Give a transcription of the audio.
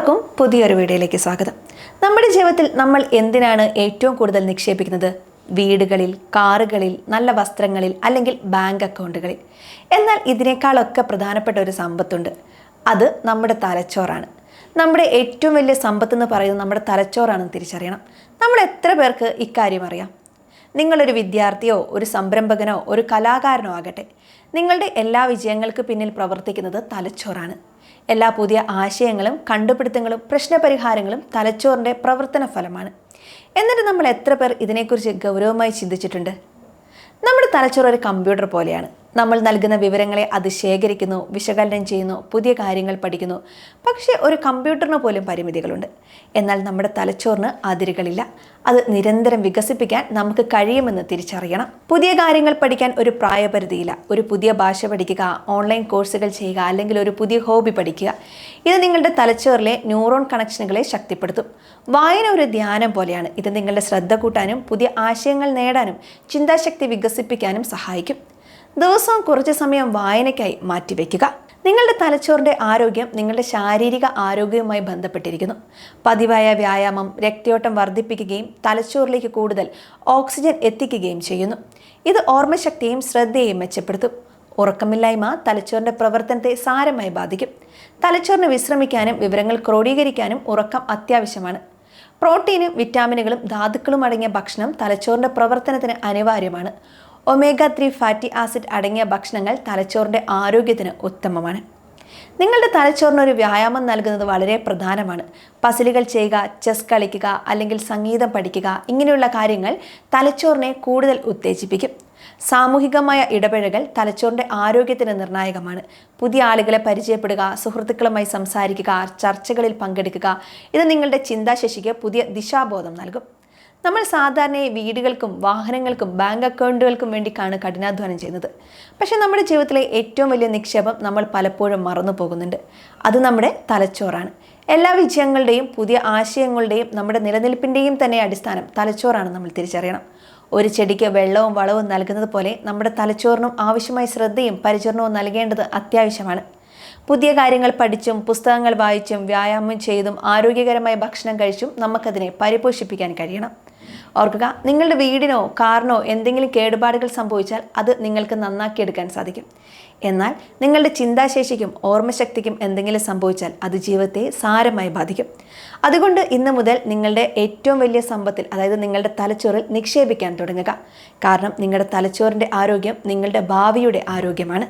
എല്ലാവർക്കും പുതിയൊരു വീഡിയോയിലേക്ക് സ്വാഗതം. നമ്മുടെ ജീവിതത്തിൽ നമ്മൾ എന്തിനാണ് ഏറ്റവും കൂടുതൽ നിക്ഷേപിക്കുന്നത്? വീടുകളിൽ, കാറുകളിൽ, നല്ല വസ്ത്രങ്ങളിൽ, അല്ലെങ്കിൽ ബാങ്ക് അക്കൗണ്ടുകളിൽ. എന്നാൽ ഇതിനേക്കാളൊക്കെ പ്രധാനപ്പെട്ട ഒരു സമ്പത്തുണ്ട്. അത് നമ്മുടെ തലച്ചോറാണ്. നമ്മുടെ ഏറ്റവും വലിയ സമ്പത്ത് എന്ന് പറയുന്നത് നമ്മുടെ തലച്ചോറാണെന്ന് തിരിച്ചറിയണം. നമ്മൾ എത്ര പേർക്ക് ഇക്കാര്യം അറിയാം? നിങ്ങളൊരു വിദ്യാർത്ഥിയോ ഒരു സംരംഭകനോ ഒരു കലാകാരനോ ആകട്ടെ, നിങ്ങളുടെ എല്ലാ വിജയങ്ങൾക്ക് പിന്നിൽ പ്രവർത്തിക്കുന്നത് തലച്ചോറാണ്. എല്ലാ പുതിയ ആശയങ്ങളും കണ്ടുപിടുത്തങ്ങളും പ്രശ്നപരിഹാരങ്ങളും തലച്ചോറിൻ്റെ പ്രവർത്തന ഫലമാണ്. എന്നിട്ട് നമ്മൾ എത്ര പേർ ഇതിനെക്കുറിച്ച് ഗൗരവമായി ചിന്തിച്ചിട്ടുണ്ട്? നമ്മുടെ തലച്ചോറ് ഒരു കമ്പ്യൂട്ടർ പോലെയാണ്. നമ്മൾ നൽകുന്ന വിവരങ്ങളെ അത് ശേഖരിക്കുന്നു, വിശകലനം ചെയ്യുന്നു, പുതിയ കാര്യങ്ങൾ പഠിക്കുന്നു. പക്ഷേ ഒരു കമ്പ്യൂട്ടറിന് പോലും പരിമിതികളുണ്ട്. എന്നാൽ നമ്മുടെ തലച്ചോറിന് അതിരുകളില്ല. അത് നിരന്തരം വികസിപ്പിക്കാൻ നമുക്ക് കഴിയുമെന്ന് തിരിച്ചറിയണം. പുതിയ കാര്യങ്ങൾ പഠിക്കാൻ ഒരു പ്രായപരിധിയില്ല. ഒരു പുതിയ ഭാഷ പഠിക്കുക, ഓൺലൈൻ കോഴ്സുകൾ ചെയ്യുക, അല്ലെങ്കിൽ ഒരു പുതിയ ഹോബി പഠിക്കുക. ഇത് നിങ്ങളുടെ തലച്ചോറിലെ ന്യൂറോൺ കണക്ഷനുകളെ ശക്തിപ്പെടുത്തും. വായന ഒരു ധ്യാനം പോലെയാണ്. ഇത് നിങ്ങളുടെ ശ്രദ്ധ കൂട്ടാനും പുതിയ ആശയങ്ങൾ നേടാനും ചിന്താശക്തി വികസിപ്പിക്കാനും സഹായിക്കും. ദിവസവും കുറച്ച് സമയം വായനയ്ക്കായി മാറ്റിവെക്കുക. നിങ്ങളുടെ തലച്ചോറിൻ്റെ ആരോഗ്യം നിങ്ങളുടെ ശാരീരിക ആരോഗ്യവുമായി ബന്ധപ്പെട്ടിരിക്കുന്നു. പതിവായ വ്യായാമം രക്തയോട്ടം വർദ്ധിപ്പിക്കുകയും തലച്ചോറിലേക്ക് കൂടുതൽ ഓക്സിജൻ എത്തിക്കുകയും ചെയ്യുന്നു. ഇത് ഓർമ്മശക്തിയും ശ്രദ്ധയെയും മെച്ചപ്പെടുത്തും. ഉറക്കമില്ലായ്മ തലച്ചോറിൻ്റെ പ്രവർത്തനത്തെ സാരമായി ബാധിക്കും. തലച്ചോറിന് വിശ്രമിക്കാനും വിവരങ്ങൾ ക്രോഡീകരിക്കാനും ഉറക്കം അത്യാവശ്യമാണ്. പ്രോട്ടീനും വിറ്റാമിനുകളും ധാതുക്കളും അടങ്ങിയ ഭക്ഷണം തലച്ചോറിൻ്റെ പ്രവർത്തനത്തിന് അനിവാര്യമാണ്. ഒമേഗ 3 ഫാറ്റി ആസിഡ് അടങ്ങിയ ഭക്ഷണങ്ങൾ തലച്ചോറിൻ്റെ ആരോഗ്യത്തിന് ഉത്തമമാണ്. നിങ്ങളുടെ തലച്ചോറിനൊരു വ്യായാമം നൽകുന്നത് വളരെ പ്രധാനമാണ്. പസിലുകൾ ചെയ്യുക, ചെസ് കളിക്കുക, അല്ലെങ്കിൽ സംഗീതം പഠിക്കുക, ഇങ്ങനെയുള്ള കാര്യങ്ങൾ തലച്ചോറിനെ കൂടുതൽ ഉത്തേജിപ്പിക്കും. സാമൂഹികമായ ഇടപെടലുകൾ തലച്ചോറിൻ്റെ ആരോഗ്യത്തിന് നിർണായകമാണ്. പുതിയ ആളുകളെ പരിചയപ്പെടുക, സുഹൃത്തുക്കളുമായി സംസാരിക്കുക, ചർച്ചകളിൽ പങ്കെടുക്കുക. ഇത് നിങ്ങളുടെ ചിന്താശേഷിക്ക് പുതിയ ദിശാബോധം നൽകും. നമ്മൾ സാധാരണയായി വീടുകൾക്കും വാഹനങ്ങൾക്കും ബാങ്ക് അക്കൗണ്ടുകൾക്കും വേണ്ടിയാണ് കഠിനാധ്വാനം ചെയ്യുന്നത്. പക്ഷേ നമ്മുടെ ജീവിതത്തിലെ ഏറ്റവും വലിയ നിക്ഷേപം നമ്മൾ പലപ്പോഴും മറന്നു പോകുന്നുണ്ട്. അത് നമ്മുടെ തലച്ചോറാണ്. എല്ലാ വിജയങ്ങളുടെയും പുതിയ ആശയങ്ങളുടെയും നമ്മുടെ നിലനിൽപ്പിൻ്റെയും തന്നെ അടിസ്ഥാനം തലച്ചോറാണ് നമ്മൾ തിരിച്ചറിയണം. ഒരു ചെടിക്ക് വെള്ളവും വളവും നൽകുന്നത് പോലെ നമ്മുടെ തലച്ചോറിനും ആവശ്യമായ ശ്രദ്ധയും പരിചരണവും നൽകേണ്ടത് അത്യാവശ്യമാണ്. പുതിയ കാര്യങ്ങൾ പഠിച്ചും പുസ്തകങ്ങൾ വായിച്ചും വ്യായാമം ചെയ്തും ആരോഗ്യകരമായ ഭക്ഷണം കഴിച്ചും നമുക്കതിനെ പരിപോഷിപ്പിക്കാൻ കഴിയണം. ഓർക്കുക, നിങ്ങളുടെ വീടിനോ കാറിനോ എന്തെങ്കിലും കേടുപാടുകൾ സംഭവിച്ചാൽ അത് നിങ്ങൾക്ക് നന്നാക്കിയെടുക്കാൻ സാധിക്കും. എന്നാൽ നിങ്ങളുടെ ചിന്താശേഷിക്കും ഓർമ്മശക്തിക്കും എന്തെങ്കിലും സംഭവിച്ചാൽ അത് ജീവിതത്തെ സാരമായി ബാധിക്കും. അതുകൊണ്ട് ഇന്ന് മുതൽ നിങ്ങളുടെ ഏറ്റവും വലിയ സമ്പത്തിൽ, അതായത് നിങ്ങളുടെ തലച്ചോറിൽ നിക്ഷേപിക്കാൻ തുടങ്ങുക. കാരണം നിങ്ങളുടെ തലച്ചോറിൻ്റെ ആരോഗ്യം നിങ്ങളുടെ ഭാവിയുടെ ആരോഗ്യമാണ്.